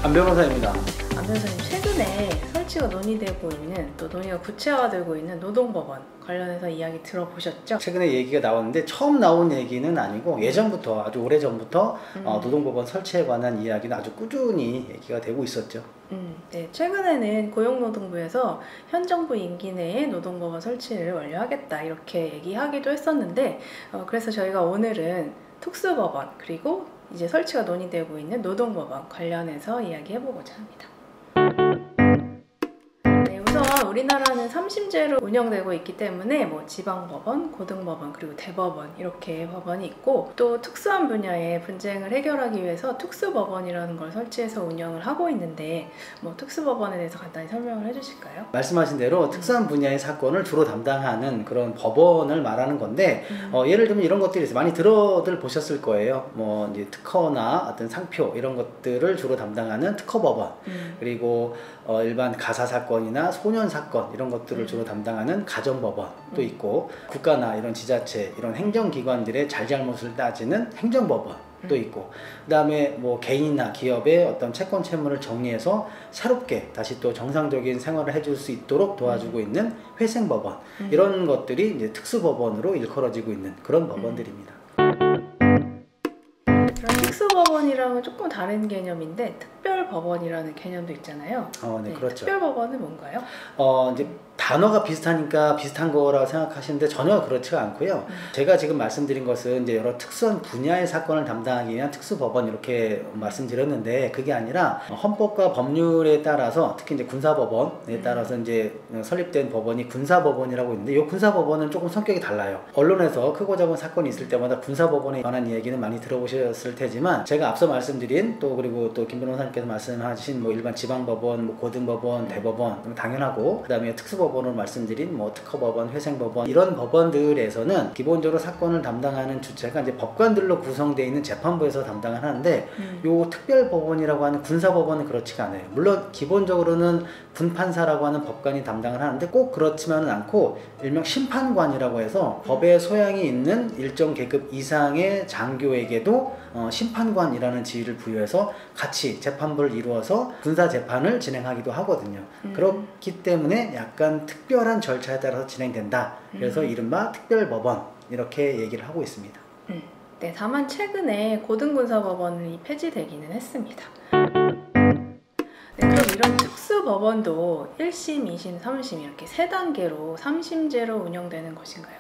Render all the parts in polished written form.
안 변호사입니다. 안 변호사님, 최근에 설치가 논의되고 있는, 또 논의가 구체화되고 있는 노동법원 관련해서 이야기 들어보셨죠? 최근에 얘기가 나왔는데 처음 나온 얘기는 아니고 예전부터, 아주 오래전부터 노동법원 설치에 관한 이야기는 아주 꾸준히 얘기가 되고 있었죠. 네, 최근에는 고용노동부에서 현 정부 임기 내에 노동법원 설치를 완료하겠다 이렇게 얘기하기도 했었는데, 그래서 저희가 오늘은 특수법원 그리고 이제 설치가 논의되고 있는 노동법원 관련해서 이야기해보고자 합니다. 네, 우선 우리나라는 3심제로 운영되고 있기 때문에 뭐 지방법원, 고등법원, 그리고 대법원 이렇게 법원이 있고, 또 특수한 분야의 분쟁을 해결하기 위해서 특수법원이라는 걸 설치해서 운영을 하고 있는데, 뭐 특수법원에 대해서 간단히 설명을 해주실까요? 말씀하신 대로 특수한 분야의 사건을 주로 담당하는 그런 법원을 말하는 건데, 예를 들면 이런 것들이 있어요. 많이 들어들 보셨을 거예요. 뭐 이제 특허나 어떤 상표 이런 것들을 주로 담당하는 특허법원, 그리고 일반 가사 사건이나 소년 사건 이런 것들을 주로 담당하는 가정법원도 있고, 국가나 이런 지자체 이런 행정기관들의 잘잘못을 따지는 행정법원도 있고, 그 다음에 뭐 개인이나 기업의 어떤 채권 채무를 정리해서 새롭게 다시 또 정상적인 생활을 해줄 수 있도록 도와주고 있는 회생법원, 이런 것들이 이제 특수법원으로 일컬어지고 있는 그런 법원들입니다. 그럼 특수법원이랑은 조금 다른 개념인데 특별법원이라는 개념도 있잖아요. 네, 그렇죠. 특별법원은 뭔가요? 이제 단어가 비슷하니까 비슷한 거라고 생각하시는데 전혀 그렇지가 않고요. 제가 지금 말씀드린 것은 이제 여러 특수한 분야의 사건을 담당하기 위한 특수법원 이렇게 말씀드렸는데, 그게 아니라 헌법과 법률에 따라서 특히 이제 군사법원에 따라서 이제 설립된 법원이 군사법원이라고 있는데, 이 군사법원은 조금 성격이 달라요. 언론에서 크고 작은 사건이 있을 때마다 군사법원에 관한 얘기는 많이 들어보셨을 테지만, 제가 앞서 말씀드린 또 그리고 또 김 변호사님께서 말씀하신 뭐 일반 지방법원, 뭐 고등법원, 대법원 당연하고, 그 다음에 특수법원으로 말씀드린 뭐 특허법원, 회생법원 이런 법원들에서는 기본적으로 사건을 담당하는 주체가 이제 법관들로 구성되어 있는 재판부에서 담당을 하는데, 요 특별법원이라고 하는 군사법원은 그렇지가 않아요. 물론 기본적으로는 군판사라고 하는 법관이 담당을 하는데 꼭 그렇지만은 않고, 일명 심판관이라고 해서 법의 소양이 있는 일정 계급 이상의 장교에게도 심판관이라는 지위를 부여해서 같이 재판부를 이루어서 군사 재판을 진행하기도 하거든요. 그렇기 때문에 약간 특별한 절차에 따라서 진행된다. 그래서 이른바 특별법원 이렇게 얘기를 하고 있습니다. 네, 다만 최근에 고등군사법원이 폐지되기는 했습니다. 네, 그럼 이런 특수법원도 1심, 2심, 3심 이렇게 3단계로 3심제로 운영되는 것인가요?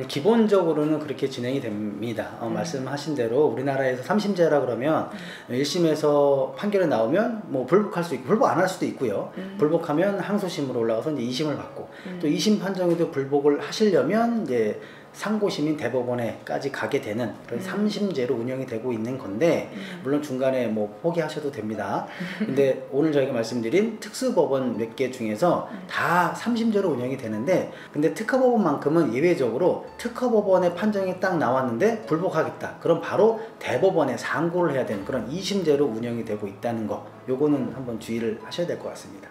기본적으로는 그렇게 진행이 됩니다. 말씀하신 대로 우리나라에서 3심제라 그러면 1심에서 판결이 나오면 뭐 불복할 수 있고 불복 안 할 수도 있고요. 불복하면 항소심으로 올라가서 이제 2심을 받고, 또 2심 판정에도 불복을 하시려면 이제 상고심인 대법원에까지 가게 되는 그런 3심제로 운영이 되고 있는 건데, 물론 중간에 뭐 포기하셔도 됩니다. 근데 오늘 저희가 말씀드린 특수법원 몇 개 중에서 다 3심제로 운영이 되는데, 근데 특허법원만큼은 예외적으로 특허법원의 판정이 딱 나왔는데 불복하겠다, 그럼 바로 대법원에 상고를 해야 되는 그런 2심제로 운영이 되고 있다는 거, 요거는 한번 주의를 하셔야 될 것 같습니다.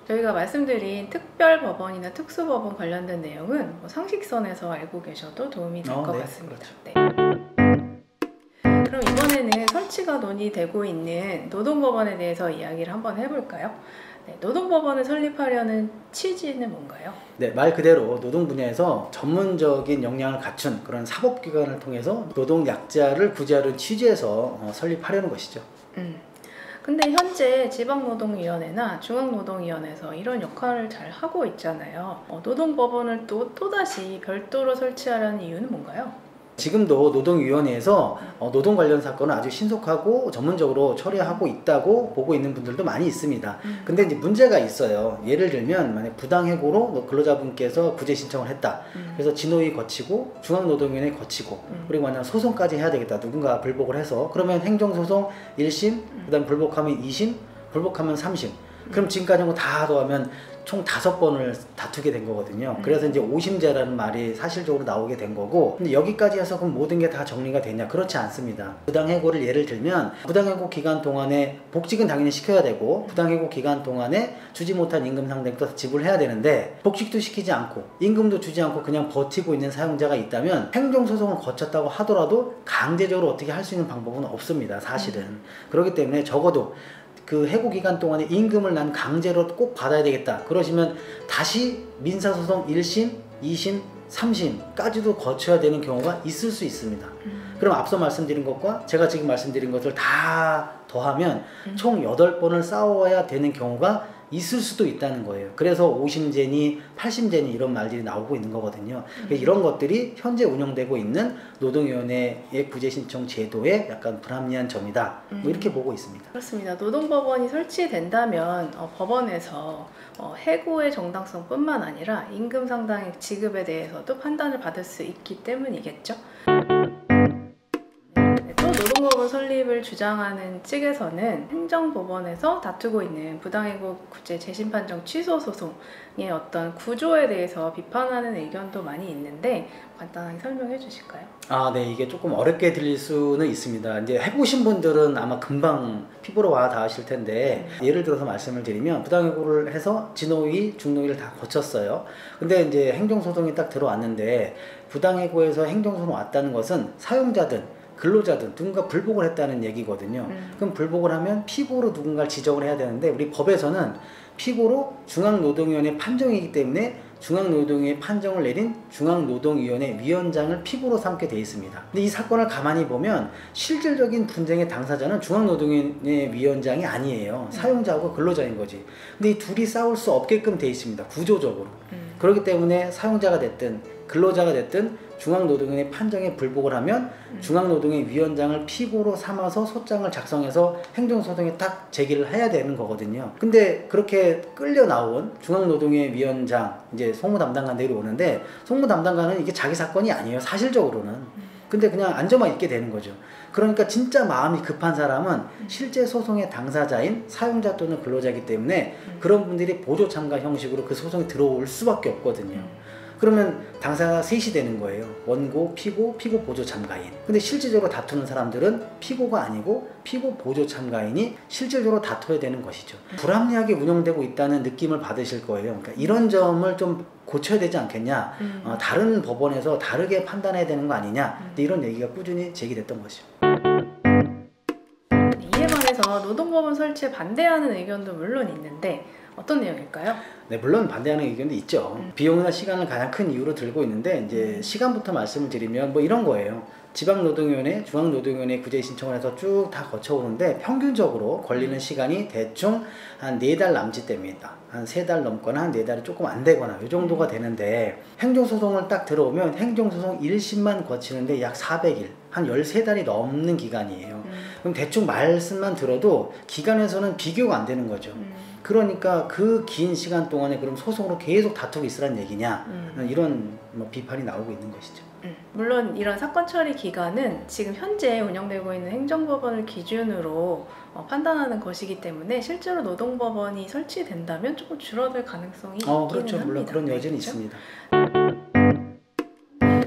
저희가 말씀드린 특별법원이나 특수법원 관련된 내용은 뭐 상식선에서 알고 계셔도 도움이 될 것 같습니다. 그렇죠. 네. 그럼 이번에는 설치가 논의되고 있는 노동법원에 대해서 이야기를 한번 해볼까요? 네, 노동법원을 설립하려는 취지는 뭔가요? 네, 말 그대로 노동 분야에서 전문적인 역량을 갖춘 그런 사법기관을 통해서 노동약자를 구제하는 취지에서 설립하려는 것이죠. 근데 현재 지방노동위원회나 중앙노동위원회에서 이런 역할을 잘 하고 있잖아요. 노동법원을 또다시 별도로 설치하려는 이유는 뭔가요? 지금도 노동위원회에서 노동 관련 사건을 아주 신속하고 전문적으로 처리하고 있다고 보고 있는 분들도 많이 있습니다. 근데 이제 문제가 있어요. 예를 들면 만약 부당해고로 근로자분께서 구제 신청을 했다. 그래서 진호위 거치고 중앙노동위원회 거치고, 그리고 만약 소송까지 해야 되겠다. 누군가 불복을 해서, 그러면 행정소송 1심, 그 다음 불복하면 2심, 불복하면 3심. 그럼 지금까지 한 거 다 더하면 총 5번을 다투게 된 거거든요. 그래서 이제 5심제라는 말이 사실적으로 나오게 된 거고, 근데 여기까지 해서 그럼 모든 게 다 정리가 되냐? 그렇지 않습니다. 부당해고를 예를 들면 부당해고 기간 동안에 복직은 당연히 시켜야 되고, 부당해고 기간 동안에 주지 못한 임금 상당도 지불해야 되는데 복직도 시키지 않고 임금도 주지 않고 그냥 버티고 있는 사용자가 있다면 행정소송을 거쳤다고 하더라도 강제적으로 어떻게 할 수 있는 방법은 없습니다. 사실은. 그렇기 때문에 적어도 그 해고 기간 동안에 임금을 난 강제로 꼭 받아야 되겠다 그러시면 다시 민사소송 1심, 2심, 3심까지도 거쳐야 되는 경우가 있을 수 있습니다. 그럼 앞서 말씀드린 것과 제가 지금 말씀드린 것을 다 더하면 총 8번을 싸워야 되는 경우가 있을 수도 있다는 거예요. 그래서 5심제니 8심제니 이런 말들이 나오고 있는 거거든요. 이런 것들이 현재 운영되고 있는 노동위원회의 구제신청 제도의 약간 불합리한 점이다. 뭐 이렇게 보고 있습니다. 그렇습니다. 노동법원이 설치된다면 법원에서 해고의 정당성뿐만 아니라 임금 상당의 지급에 대해서도 판단을 받을 수 있기 때문이겠죠. 또 노동법원 설립을 주장하는 측에서는 행정법원에서 다투고 있는 부당해고 구제 재심판정 취소 소송의 어떤 구조에 대해서 비판하는 의견도 많이 있는데 간단하게 설명해 주실까요? 네, 이게 조금 어렵게 들릴 수는 있습니다. 이제 해보신 분들은 아마 금방 피부로 와 닿으실 텐데 예를 들어서 말씀을 드리면 부당해고를 해서 진호위, 중노위를 다 거쳤어요. 근데 이제 행정소송이 딱 들어왔는데 부당해고에서 행정소송 왔다는 것은 사용자든 근로자든 누군가 불복을 했다는 얘기거든요. 그럼 불복을 하면 피고로 누군가를 지정을 해야 되는데 우리 법에서는 피고로 중앙노동위원회 판정이기 때문에 중앙노동위의 판정을 내린 중앙노동위원회 위원장을 피고로 삼게 돼 있습니다. 근데 이 사건을 가만히 보면 실질적인 분쟁의 당사자는 중앙노동위원회 위원장이 아니에요. 사용자하고 근로자인 거지. 근데 이 둘이 싸울 수 없게끔 돼 있습니다. 구조적으로. 그렇기 때문에 사용자가 됐든 근로자가 됐든 중앙노동위원회 판정에 불복을 하면 중앙노동위 위원장을 피고로 삼아서 소장을 작성해서 행정소송에 딱 제기를 해야 되는 거거든요. 근데 그렇게 끌려 나온 중앙노동위 위원장 이제 송무 담당관들이 오는데 송무 담당관은 이게 자기 사건이 아니에요. 사실적으로는. 근데 그냥 앉아만 있게 되는 거죠. 그러니까 진짜 마음이 급한 사람은 실제 소송의 당사자인 사용자 또는 근로자이기 때문에 그런 분들이 보조 참가 형식으로 그 소송에 들어올 수밖에 없거든요. 그러면 당사자가 셋이 되는 거예요. 원고, 피고, 피고 보조 참가인. 근데 실질적으로 다투는 사람들은 피고가 아니고 피고 보조 참가인이 실질적으로 다퉈야 되는 것이죠. 불합리하게 운영되고 있다는 느낌을 받으실 거예요. 그러니까 이런 점을 좀 고쳐야 되지 않겠냐. 다른 법원에서 다르게 판단해야 되는 거 아니냐. 이런 얘기가 꾸준히 제기됐던 것이죠. 이에 관해서 노동법원 설치에 반대하는 의견도 물론 있는데 어떤 내용일까요? 네, 물론 반대하는 의견도 있죠. 비용이나 시간을 가장 큰 이유로 들고 있는데 이제 시간부터 말씀을 드리면 뭐 이런 거예요. 지방노동위원회, 중앙노동위원회 구제 신청을 해서 쭉 다 거쳐오는데 평균적으로 걸리는 시간이 대충 한 4달 남짓됩니다. 한 3달 넘거나 한 4달이 조금 안 되거나 이 정도가 되는데 행정소송을 딱 들어오면 행정소송 1심만 거치는데 약 400일, 한 13달이 넘는 기간이에요. 그럼 대충 말씀만 들어도 기간에서는 비교가 안 되는 거죠. 그러니까 그 긴 시간 동안에 그럼 소송으로 계속 다투고 있으란 얘기냐 이런 비판이 나오고 있는 것이죠. 물론 이런 사건 처리 기간은 지금 현재 운영되고 있는 행정법원을 기준으로 판단하는 것이기 때문에 실제로 노동법원이 설치된다면 조금 줄어들 가능성이 있기는 그렇죠. 합니다. 물론 그런 여지는 그렇죠? 있습니다.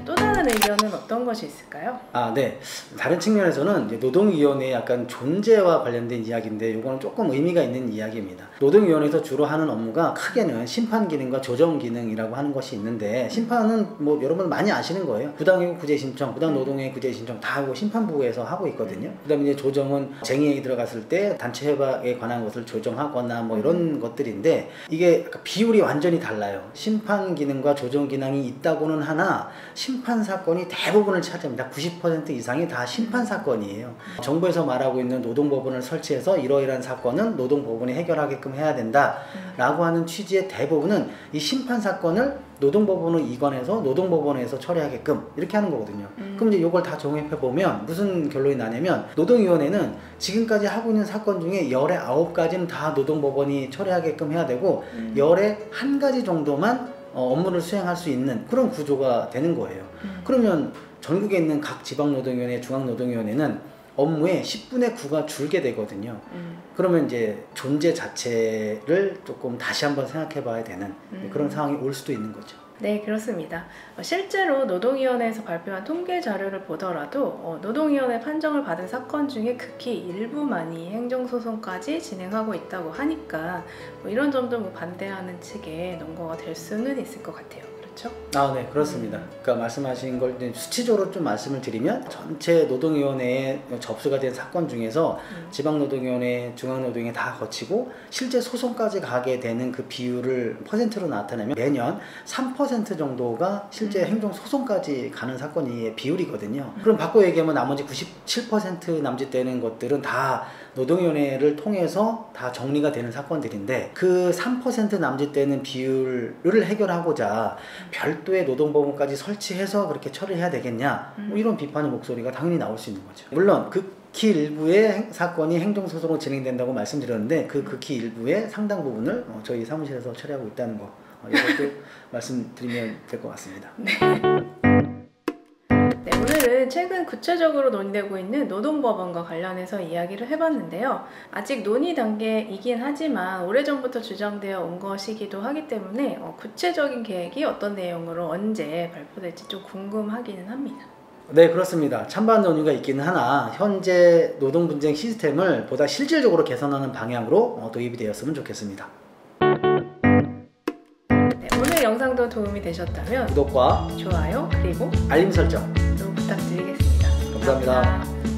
또 다른 의견은 어떤 것이 있을까요? 네. 다른 측면에서는 이제 노동위원회의 약간 존재와 관련된 이야기인데 이거는 조금 의미가 있는 이야기입니다. 노동위원회에서 주로 하는 업무가 크게는 심판 기능과 조정 기능이라고 하는 것이 있는데 심판은 뭐 여러분 많이 아시는 거예요. 부당해고 구제 신청, 부당노동의 구제 신청 다 하고 심판부에서 하고 있거든요. 그다음에 이제 조정은 쟁의에 들어갔을 때 단체 협약에 관한 것을 조정하거나 뭐 이런 것들인데 이게 약간 비율이 완전히 달라요. 심판 기능과 조정 기능이 있다고는 하나 심판 사건이 대부분을 차지합니다. 90% 이상이 다 심판 사건이에요. 정부에서 말하고 있는 노동법원을 설치해서 이러이러한 사건은 노동법원이 해결하게끔 해야 된다 라고 하는 취지의 대부분은 이 심판 사건을 노동법원으로 이관해서 노동법원에서 처리하게끔 이렇게 하는 거거든요. 그럼 이제 이걸 다 종합해보면 무슨 결론이 나냐면 노동위원회는 지금까지 하고 있는 사건 중에 열의 9가지는 다 노동법원이 처리하게끔 해야 되고 열의 1가지 정도만 업무를 수행할 수 있는 그런 구조가 되는 거예요. 그러면 전국에 있는 각 지방노동위원회, 중앙노동위원회는 업무의 10분의 9가 줄게 되거든요. 그러면 이제 존재 자체를 조금 다시 한번 생각해 봐야 되는 그런 상황이 올 수도 있는 거죠. 네, 그렇습니다. 실제로 노동위원회에서 발표한 통계 자료를 보더라도 노동위원회 판정을 받은 사건 중에 극히 일부만이 행정소송까지 진행하고 있다고 하니까 이런 점도 반대하는 측의 논거가 될 수는 있을 것 같아요. 그렇죠? 아, 네, 그렇습니다. 그러니까 말씀하신 걸 이제 수치적으로 좀 말씀을 드리면 전체 노동위원회에 접수가 된 사건 중에서 지방노동위원회, 중앙노동위원회 다 거치고 실제 소송까지 가게 되는 그 비율을 퍼센트로 나타내면 매년 3% 정도가 실제 행정소송까지 가는 사건이 비율이거든요. 그럼 바꿔 얘기하면 나머지 97% 남짓되는 것들은 다 노동위원회를 통해서 다 정리가 되는 사건들인데 그 3% 남짓되는 비율을 해결하고자 별도의 노동법원까지 설치해서 그렇게 처리해야 되겠냐, 뭐 이런 비판의 목소리가 당연히 나올 수 있는 거죠. 물론 극히 일부의 사건이 행정소송으로 진행된다고 말씀드렸는데 그 극히 일부의 상당 부분을 저희 사무실에서 처리하고 있다는 거, 이것도 말씀드리면 될 것 같습니다. 네, 오늘은 최근 구체적으로 논의되고 있는 노동법원과 관련해서 이야기를 해봤는데요. 아직 논의 단계이긴 하지만 오래전부터 주장되어 온 것이기도 하기 때문에 구체적인 계획이 어떤 내용으로 언제 발표될지 좀 궁금하기는 합니다. 네, 그렇습니다. 찬반 논의가 있기는 하나 현재 노동분쟁 시스템을 보다 실질적으로 개선하는 방향으로 도입이 되었으면 좋겠습니다. 네, 오늘 영상도 도움이 되셨다면 구독과 좋아요 그리고 알림 설정 부탁드리겠습니다. 감사합니다.